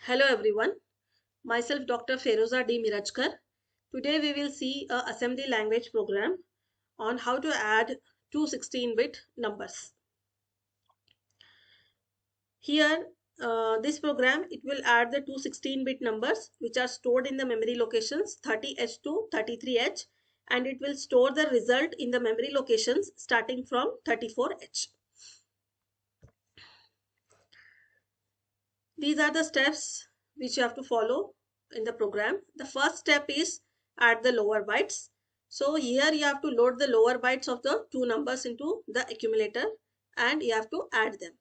Hello everyone, myself Dr. Feroza D. Mirajkar. Today we will see a assembly language program on how to add two 16-bit numbers. Here, this program, it will add the two 16-bit numbers which are stored in the memory locations 30H to 33H, and it will store the result in the memory locations starting from 34H. These are the steps which you have to follow in the program. The first step is add the lower bytes. So here you have to load the lower bytes of the two numbers into the accumulator and you have to add them.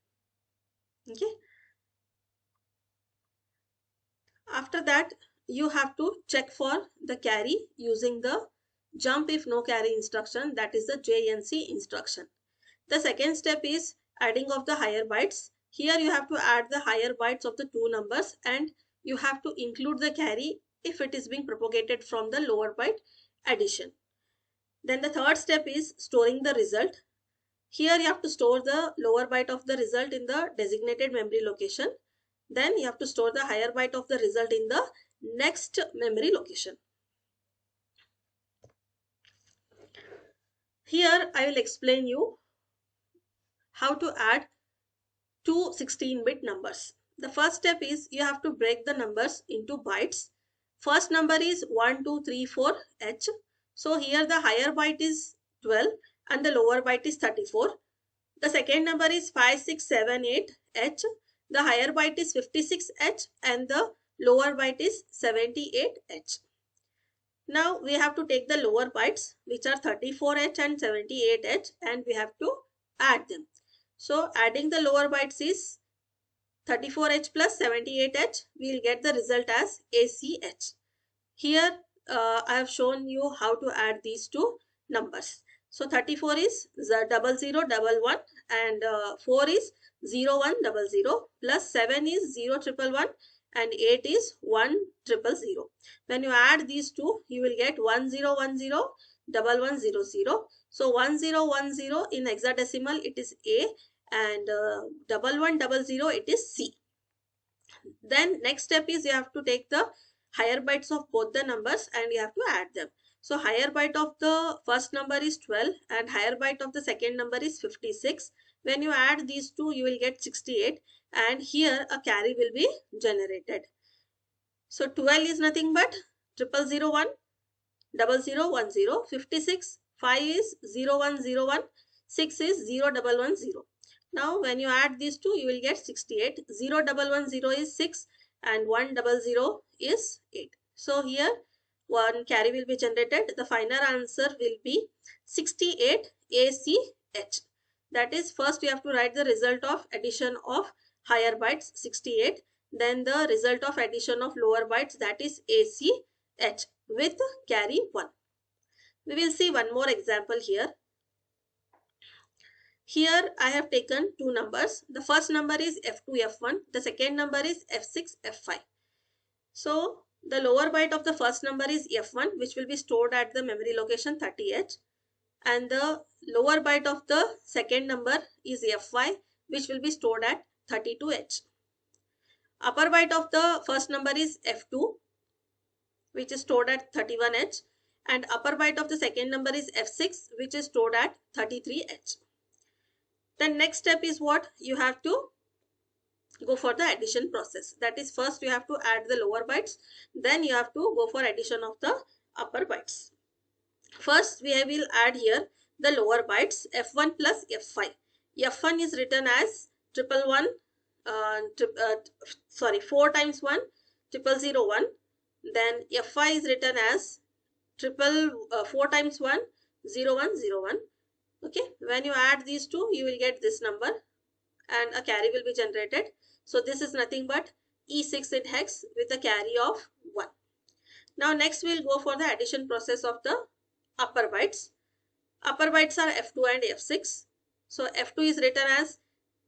Okay. After that, you have to check for the carry using the jump if no carry instruction, that is the JNC instruction. The second step is adding of the higher bytes. Here you have to add the higher bytes of the two numbers and you have to include the carry if it is being propagated from the lower byte addition. Then the third step is storing the result. Here you have to store the lower byte of the result in the designated memory location. Then you have to store the higher byte of the result in the next memory location. Here I will explain you how to add two 16-bit numbers. The first step is you have to break the numbers into bytes. First number is 1, 2, 3, 4 H. So here the higher byte is 12 and the lower byte is 34. The second number is 5, 6, 7, 8 H. The higher byte is 56 H and the lower byte is 78 H. Now we have to take the lower bytes which are 34 H and 78 H and we have to add them. So adding the lower bytes is 34H plus 78H, we will get the result as ACH. Here I have shown you how to add these two numbers. So 34 is 0011 and 4 is 0100 plus 7 is 0111 and 8 is 1000. When you add these two, you will get 1010 1100. So 1010 in hexadecimal it is A and 1100 it is C. Then next step is you have to take the higher bytes of both the numbers and you have to add them. So higher byte of the first number is 12 and higher byte of the second number is 56. When you add these two, you will get 68 and here a carry will be generated. So 12 is nothing but 0001 0010, 56, 5 is 0101, 6 is 0110. Now when you add these two, you will get 68. 0110 is 6 and 100 is 8. So here one carry will be generated. The final answer will be 68 ACH. That is, first we have to write the result of addition of higher bytes 68. Then the result of addition of lower bytes, that is ACH with carry 1. We will see one more example here. Here I have taken two numbers. The first number is F2, F1. The second number is F6, F5. So the lower byte of the first number is F1, which will be stored at the memory location 30H. And the lower byte of the second number is F5, which will be stored at 32H. Upper byte of the first number is F2, which is stored at 31H. And upper byte of the second number is F6, which is stored at 33H. Then next step is what? You have to go for the addition process. That is, first you have to add the lower bytes, then you have to go for addition of the upper bytes. First we will add here the lower bytes F1 plus F5. F1 is written as 4 times 1 0001. Then F5 is written as 4 times 1 0101. Okay, when you add these two, you will get this number and a carry will be generated. So this is nothing but E6 in hex with a carry of 1. Now next we will go for the addition process of the upper bytes. Upper bytes are F2 and F6. So F2 is written as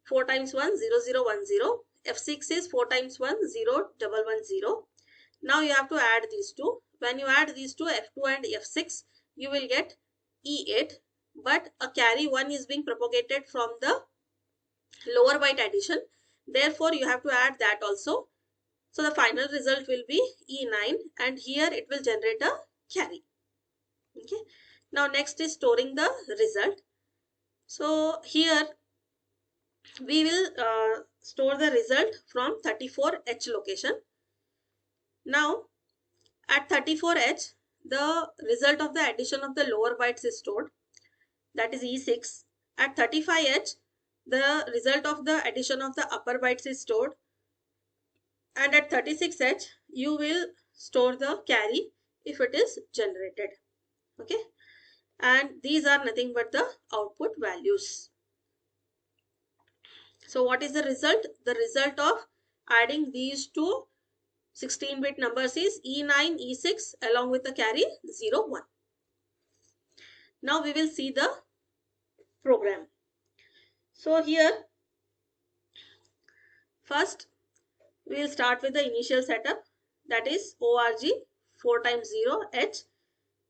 4 times 1 0010. F6 is 4 times 1 0110. Now you have to add these two. When you add these two, F2 and F6, you will get E8. But a carry 1 is being propagated from the lower byte addition. Therefore, you have to add that also. So the final result will be E9 and here it will generate a carry. Okay. Now next is storing the result. So here we will store the result from 34H location. Now at 34H, the result of the addition of the lower bytes is stored, that is E6. At 35H, the result of the addition of the upper bytes is stored, and at 36H, you will store the carry if it is generated. Okay, and these are nothing but the output values. So what is the result? The result of adding these two 16-bit numbers is E9, E6 along with the carry 0, 1. Now we will see the program. So here first we will start with the initial setup, that is org 4 times 0 h.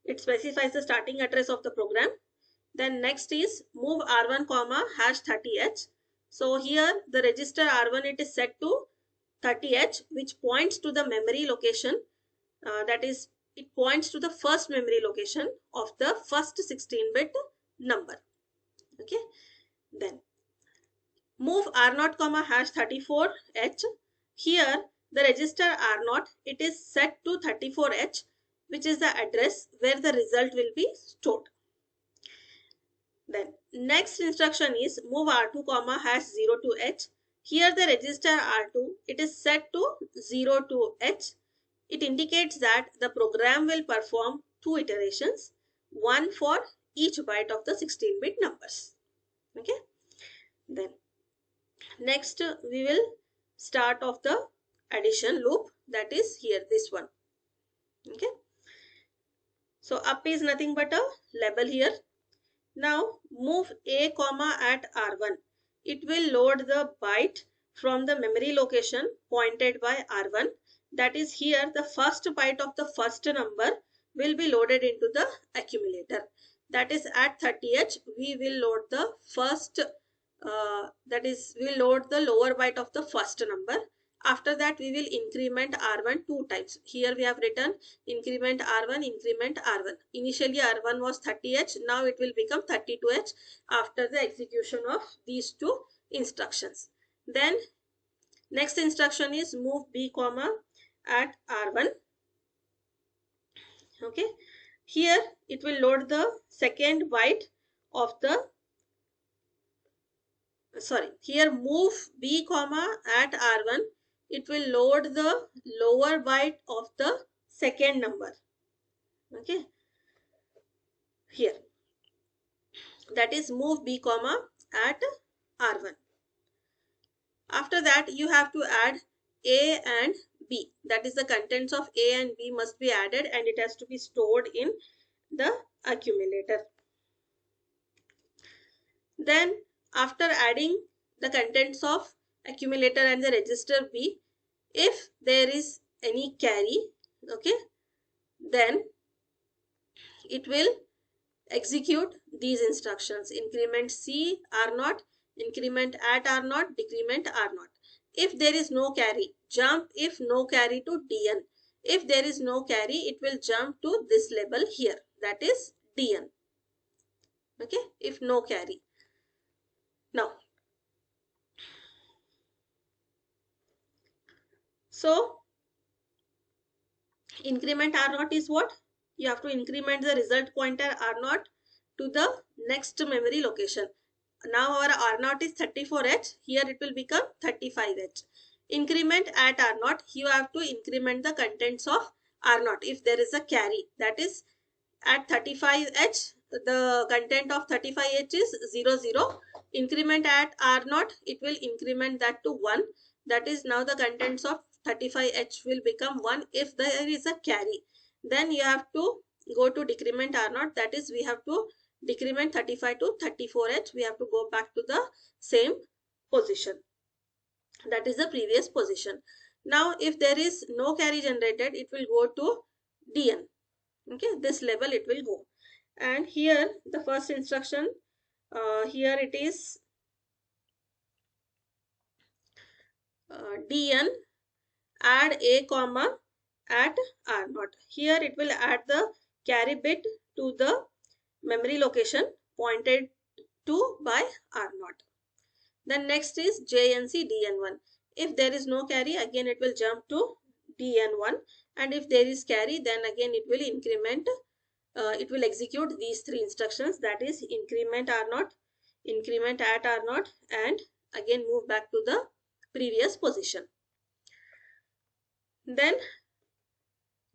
It specifies the starting address of the program. Then next is move r1 comma hash 30h. So here the register r1 it is set to 30h, which points to the memory location, that is it points to the first memory location of the first 16-bit number. Okay, then move r0 comma hash 34h. Here the register r0 it is set to 34h, which is the address where the result will be stored. Then next instruction is move r2 comma hash 02h. Here the register r2 it is set to 02h. It indicates that the program will perform 2 iterations, one for each byte of the 16-bit numbers. Okay, then next we will start off the addition loop, that is here this one. Okay, so up is nothing but a label here. Now move a comma at r1. It will load the byte from the memory location pointed by r1, that is here the first byte of the first number will be loaded into the accumulator. That is at 30h we will load the first that is we will load the lower byte of the first number. After that we will increment r1 2 times. Here we have written increment r1, increment r1. Initially r1 was 30h, now it will become 32h after the execution of these two instructions. Then next instruction is move b comma at r1. Okay, here it will load the second byte of the here move b comma at r1. It will load the lower byte of the second number. Okay, here that is move b comma at r1. After that you have to add a and b, that is the contents of a and b must be added and it has to be stored in the accumulator. Then after adding the contents of accumulator and the register b, if there is any carry, okay, then it will execute these instructions: increment c r0, increment at r0, decrement r0. If there is no carry, jump if no carry to dn. If there is no carry, it will jump to this label here, that is dn. Okay, if no carry. Now so increment r0 is what? You have to increment the result pointer r0 to the next memory location. Now our r0 is 34h, here it will become 35h. Increment at r0, you have to increment the contents of r0 if there is a carry, that is at 35h the content of 35h is 00. Increment at r0, it will increment that to 1, that is now the contents of 35h will become 1 if there is a carry. Then you have to go to decrement r0, that is we have to decrement 35 to 34h. We have to go back to the same position, that is the previous position. Now if there is no carry generated, it will go to dn. Okay, this level it will go. And here the first instruction, here it is dn add a comma at R0. Here it will add the carry bit to the memory location pointed to by R0. Then next is JNC DN1. If there is no carry, again it will jump to DN1, and if there is carry, then again it will increment. It will execute these three instructions, that is increment R0, increment at R0, and again move back to the previous position. Then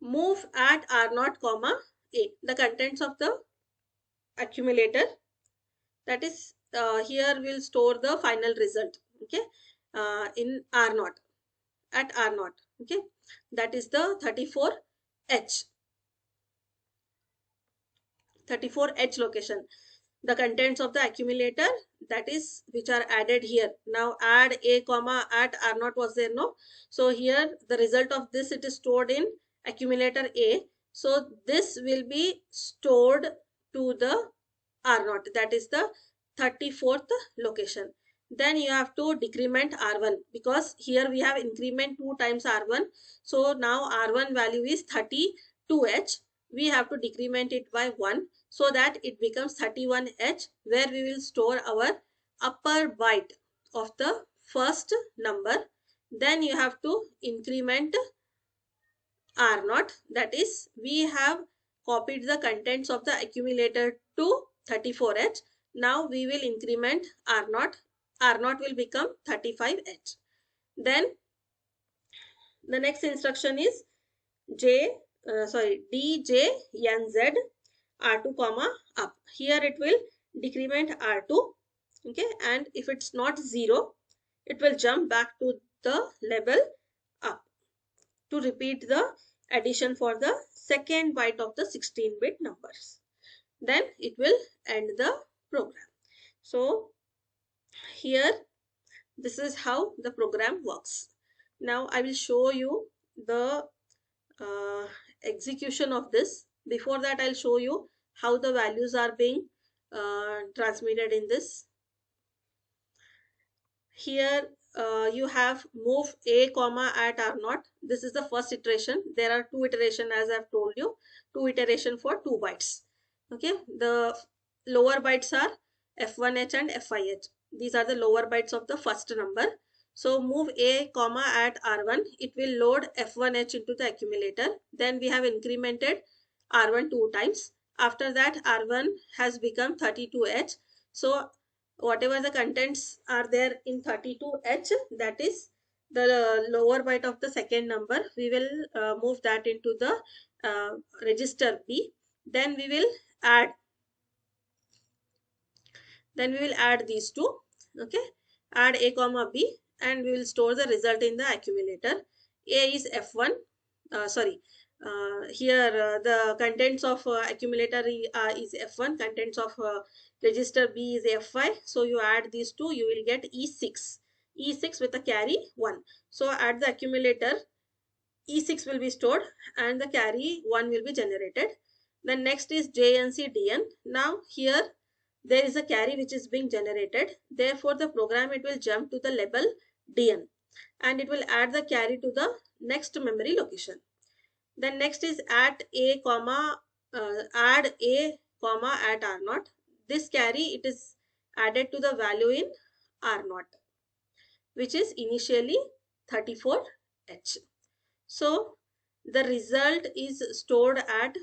move at R0 comma A, the contents of the accumulator, that is here will store the final result, okay, in R0, at R0, okay, that is the 34H location. The contents of the accumulator, that is which are added here. Now add a comma at R0 was there, no? So here the result of this, it is stored in accumulator A. So this will be stored to the R0, that is the 34th location. Then you have to decrement R1, because here we have increment 2 times R1. So now R1 value is 32H. We have to decrement it by 1, so that it becomes 31H, where we will store our upper byte of the first number. Then you have to increment R0, that is we have copied the contents of the accumulator to 34H. Now we will increment R0. R0 will become 35H. Then the next instruction is DJNZ R2 comma up. Here it will decrement R2, okay, and if it's not 0, it will jump back to the level up to repeat the addition for the second byte of the 16-bit numbers. Then it will end the program. So here this is how the program works. Now I will show you the execution of this. Before that, I'll show you how the values are being transmitted in this. Here you have move a comma at R0. This is the first iteration. There are 2 iterations, as I've told you, 2 iteration for 2 bytes. Okay, the lower bytes are F1H and F5H. These are the lower bytes of the first number. So move a comma at R1, it will load F1H into the accumulator. Then we have incremented R1 2 times. After that, R1 has become 32H. So whatever the contents are there in 32H, that is the lower byte of the second number, we will move that into the register B. Then we will add these two, okay, add a comma B, and we will store the result in the accumulator. A is F1, here the contents of accumulator is F1, contents of register B is F5. So you add these two, you will get E6 with a carry 1. So at the accumulator, E6 will be stored and the carry 1 will be generated. Then next is JNC DN. Now here there is a carry which is being generated. Therefore the program, it will jump to the label DN and it will add the carry to the next memory location. Then next is add a comma at R0. This carry, it is added to the value in R0, which is initially 34H. So the result is stored at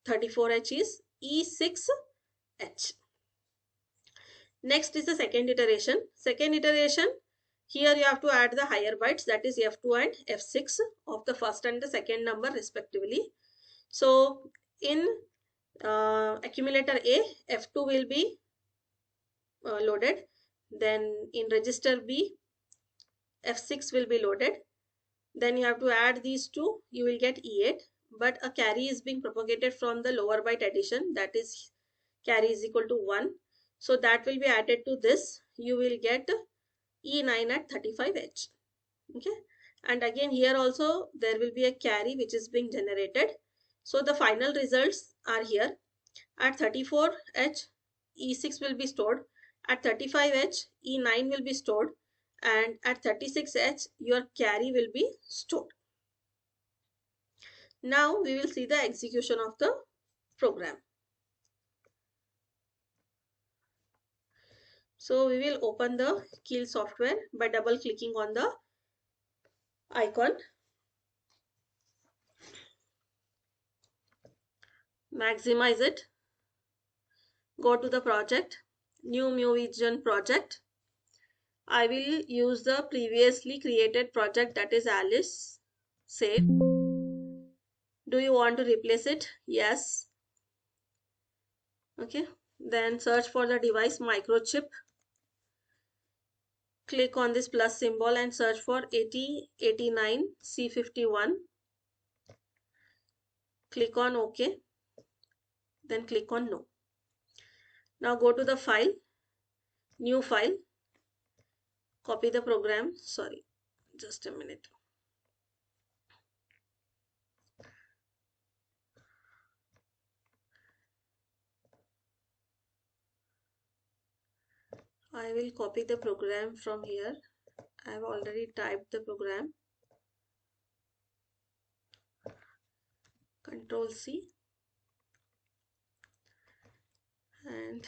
34H is E6H. Next is the second iteration. Here you have to add the higher bytes, that is F2 and F6 of the first and the second number respectively. So in accumulator A, F2 will be loaded. Then in register B, F6 will be loaded. Then you have to add these two, you will get E8. But a carry is being propagated from the lower byte addition, that is carry is equal to 1. So that will be added to this. You will get E9 at 35H. Okay. And again here also there will be a carry which is being generated. So the final results are here. At 34H, E6 will be stored. At 35H, E9 will be stored. And at 36H, your carry will be stored. Now we will see the execution of the program. So we will open the Keel software by double clicking on the icon. Maximize it. Go to the project, new MuVision project. I will use the previously created project, that is Alice. Save. Do you want to replace it? Yes. Okay. Then search for the device microchip. Click on this plus symbol and search for 8089 C51. Click on OK. Then click on No. Now go to the file, new file. Copy the program. Sorry, just a minute. I will copy the program from here. I have already typed the program. Control C and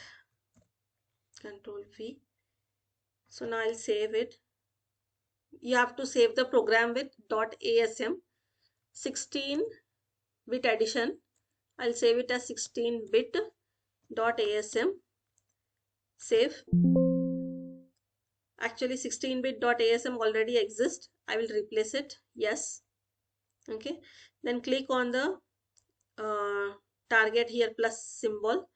Control V. So now I'll save it. You have to save the program with .asm 16-bit addition. I'll save it as 16-bit .asm. Save. Actually 16-bit .asm already exists. I will replace it. Yes. Okay. Then click on the target here plus symbol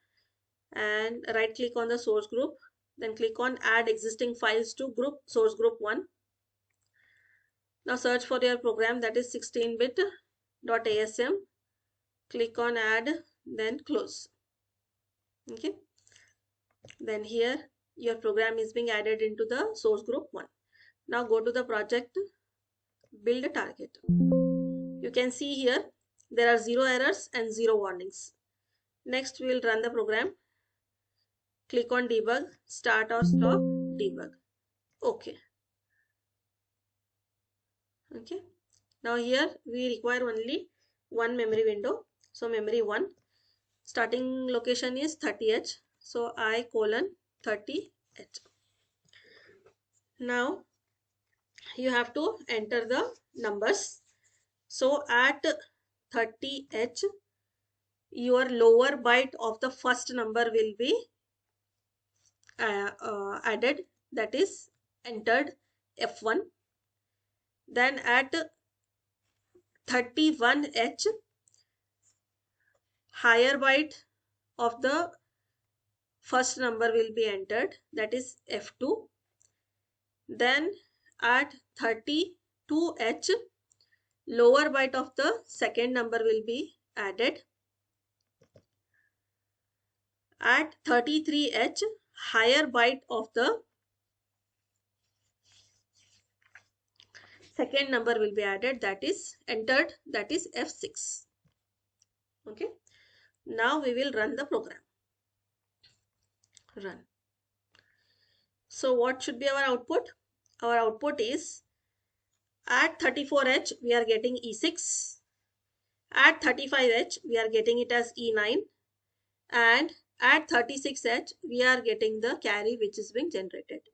and right click on the source group. Then click on add existing files to group source group 1. Now search for your program, that is 16-bit .asm. Click on add, then close. Okay. Then here your program is being added into the source group 1. Now go to the project, build a target. You can see here there are 0 errors and 0 warnings. Next we will run the program. Click on debug, start or stop debug. Okay. Okay. Now here we require only one memory window. So memory 1, starting location is 30H. So I:30H. Now you have to enter the numbers. So at 30H, your lower byte of the first number will be added, that is entered F1. Then at 31H, higher byte of the first number will be entered, that is F2. Then at 32H, lower byte of the second number will be added. At 33H, higher byte of the second number will be added, that is entered, that is F6. Okay. Now we will run the program. Run. So what should be our output? Our output is at 34H we are getting E6. At 35H we are getting it as E9. And at 36H we are getting the carry which is being generated.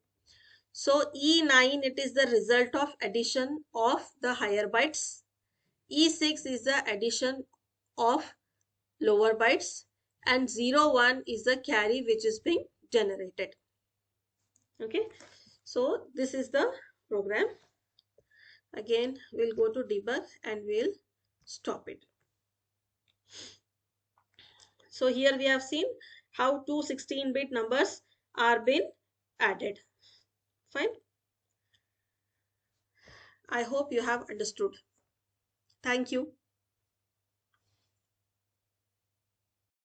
So E9, it is the result of addition of the higher bytes. E6 is the addition of lower bytes, and 01 is the carry which is being generated. Okay, so this is the program. Again we'll go to debug and we'll stop it. So here we have seen how two 16-bit numbers are being added. Fine. I hope you have understood. Thank you.